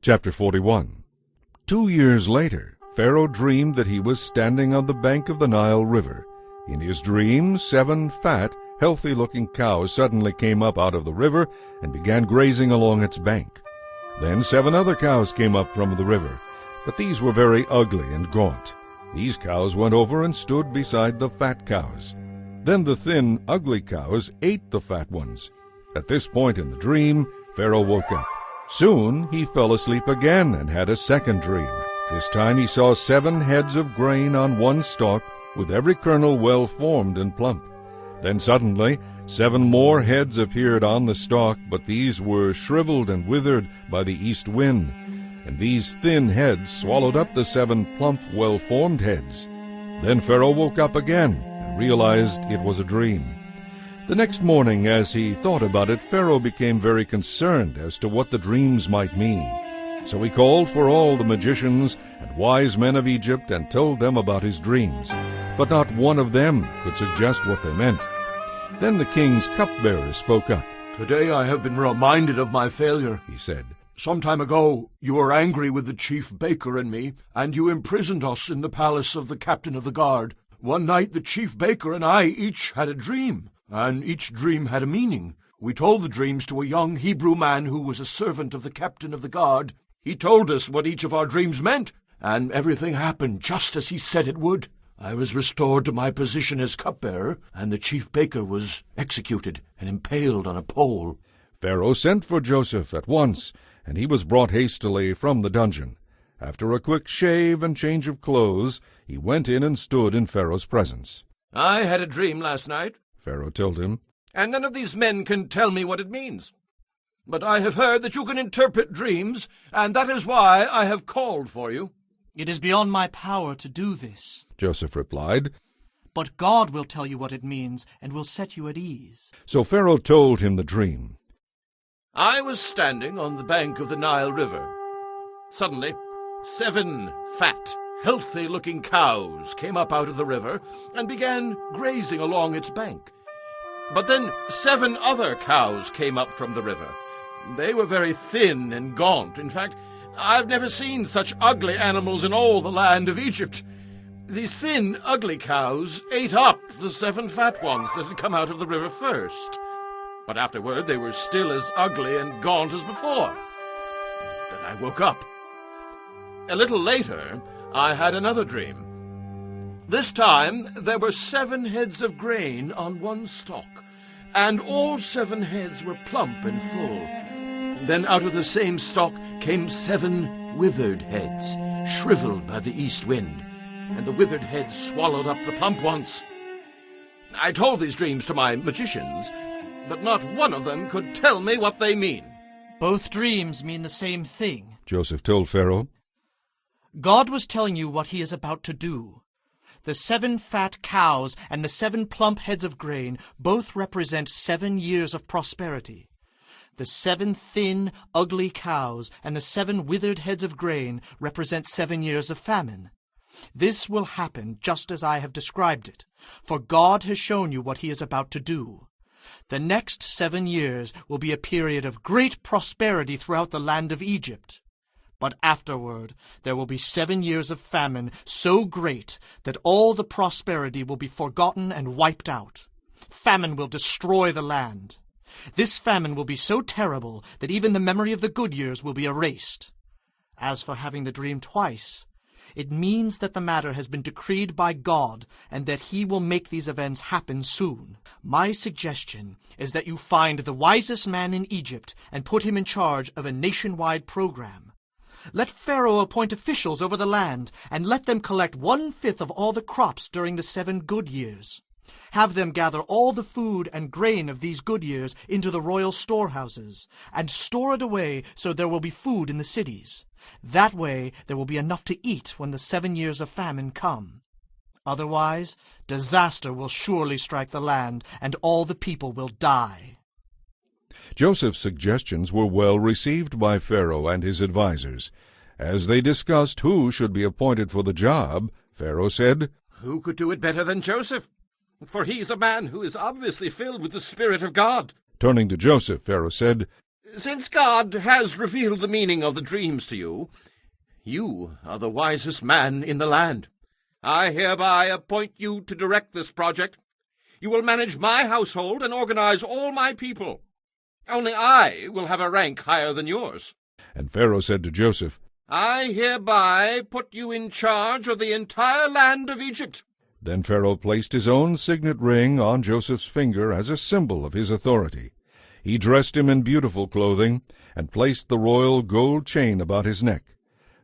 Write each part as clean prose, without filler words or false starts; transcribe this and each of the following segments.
Chapter 41. 2 years later, Pharaoh dreamed that he was standing on the bank of the Nile River. In his dream, 7 fat, healthy-looking cows suddenly came up out of the river and began grazing along its bank. Then 7 other cows came up from the river, but these were very ugly and gaunt. These cows went over and stood beside the fat cows. Then the thin, ugly cows ate the fat ones. At this point in the dream, Pharaoh woke up. Soon he fell asleep again and had a second dream. This time he saw 7 heads of grain on one stalk, with every kernel well formed and plump. Then suddenly 7 more heads appeared on the stalk, but these were shriveled and withered by the east wind. And these thin heads swallowed up the 7 plump, well-formed heads. Then Pharaoh woke up again and realized it was a dream. The next morning, as he thought about it, Pharaoh became very concerned as to what the dreams might mean. So he called for all the magicians and wise men of Egypt and told them about his dreams. But not one of them could suggest what they meant. Then the king's cupbearer spoke up. "Today I have been reminded of my failure," he said. "Some time ago you were angry with the chief baker and me, and you imprisoned us in the palace of the captain of the guard. One night the chief baker and I each had a dream, and each dream had a meaning. We told the dreams to a young Hebrew man who was a servant of the captain of the guard. He told us what each of our dreams meant, and everything happened just as he said it would. I was restored to my position as cupbearer, and the chief baker was executed and impaled on a pole." Pharaoh sent for Joseph at once, and he was brought hastily from the dungeon. After a quick shave and change of clothes, he went in and stood in Pharaoh's presence. "I had a dream last night," Pharaoh told him, "and none of these men can tell me what it means. But I have heard that you can interpret dreams, and that is why I have called for you." "It is beyond my power to do this," Joseph replied. "but God will tell you what it means and will set you at ease." So Pharaoh told him the dream. "I was standing on the bank of the Nile River. Suddenly, 7 fat, healthy-looking cows came up out of the river and began grazing along its bank. But then 7 other cows came up from the river. They were very thin and gaunt. In fact, I've never seen such ugly animals in all the land of Egypt. These thin, ugly cows ate up the 7 fat ones that had come out of the river first. But afterward they were still as ugly and gaunt as before. Then I woke up. A little later, I had another dream. This time there were 7 heads of grain on one stalk, and all 7 heads were plump and full. Then out of the same stalk came 7 withered heads, shriveled by the east wind, and the withered heads swallowed up the plump ones. I told these dreams to my magicians, but not one of them could tell me what they mean." "Both dreams mean the same thing," Joseph told Pharaoh. "God was telling you what he is about to do. The 7 fat cows and the 7 plump heads of grain both represent 7 years of prosperity. The 7 thin, ugly cows and the 7 withered heads of grain represent 7 years of famine. This will happen just as I have described it, for God has shown you what he is about to do. The next 7 years will be a period of great prosperity throughout the land of Egypt. But afterward there will be 7 years of famine so great that all the prosperity will be forgotten and wiped out. Famine will destroy the land. This famine will be so terrible that even the memory of the good years will be erased. As for having the dream twice, it means that the matter has been decreed by God and that he will make these events happen soon. My suggestion is that you find the wisest man in Egypt and put him in charge of a nationwide program. Let Pharaoh appoint officials over the land and let them collect 1/5 of all the crops during the 7 good years. Have them gather all the food and grain of these good years into the royal storehouses and store it away so there will be food in the cities. That way there will be enough to eat when the 7 years of famine come. Otherwise, disaster will surely strike the land and all the people will die." Joseph's suggestions were well received by Pharaoh and his advisers. As they discussed who should be appointed for the job, Pharaoh said, "Who could do it better than Joseph? For he's a man who is obviously filled with the Spirit of God." Turning to Joseph, Pharaoh said, Since God has revealed the meaning of the dreams to you, you are the wisest man in the land. I hereby appoint you to direct this project. You will manage my household and organize all my people. Only I will have a rank higher than yours. And Pharaoh said to Joseph, I hereby put you in charge of the entire land of Egypt. Then Pharaoh placed his own signet ring on Joseph's finger as a symbol of his authority. He dressed him in beautiful clothing, and placed the royal gold chain about his neck.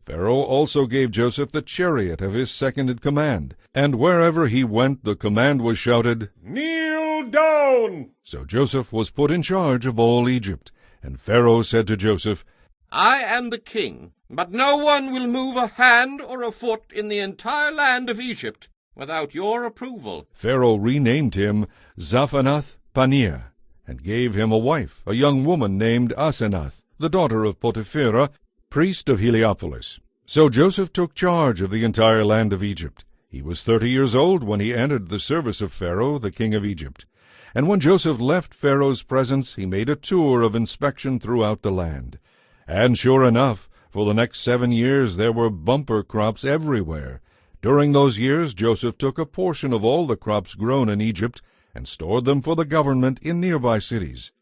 Pharaoh also gave Joseph the chariot of his second-in-command, and wherever he went the command was shouted, Kneel down! So Joseph was put in charge of all Egypt. And Pharaoh said to Joseph, I am the king, but no one will move a hand or a foot in the entire land of Egypt without your approval. Pharaoh renamed him Zaphanath-Paneah, and gave him a wife, a young woman named Asenath, the daughter of Potipherah, priest of Heliopolis. So Joseph took charge of the entire land of Egypt. He was 30 years old when he entered the service of Pharaoh, the king of Egypt. And when Joseph left Pharaoh's presence, he made a tour of inspection throughout the land. And sure enough, for the next 7 years there were bumper crops everywhere. During those years Joseph took a portion of all the crops grown in Egypt and stored them for the government in nearby cities.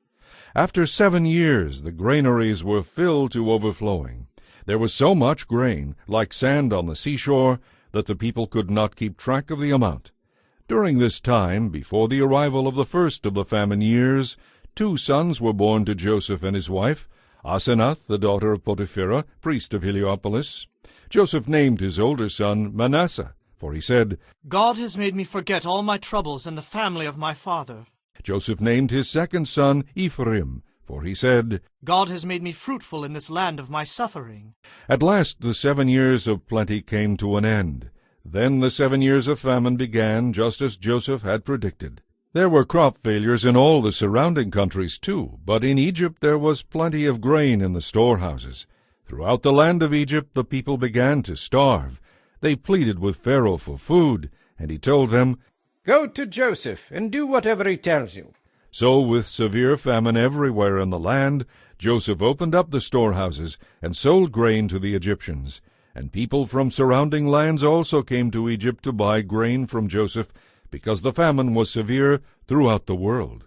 After 7 years the granaries were filled to overflowing. There was so much grain, like sand on the seashore, that the people could not keep track of the amount. During this time, before the arrival of the first of the famine years, 2 sons were born to Joseph and his wife, Asenath, the daughter of Potipherah, priest of Heliopolis. Joseph named his older son Manasseh, for he said, God has made me forget all my troubles and the family of my father. Joseph named his second son Ephraim, for he said, God has made me fruitful in this land of my suffering. At last the 7 years of plenty came to an end. Then the 7 years of famine began, just as Joseph had predicted. There were crop failures in all the surrounding countries too, but in Egypt there was plenty of grain in the storehouses. Throughout the land of Egypt the people began to starve. They pleaded with Pharaoh for food, and he told them, Go to Joseph and do whatever he tells you. So with severe famine everywhere in the land, Joseph opened up the storehouses and sold grain to the Egyptians. And people from surrounding lands also came to Egypt to buy grain from Joseph, because the famine was severe throughout the world.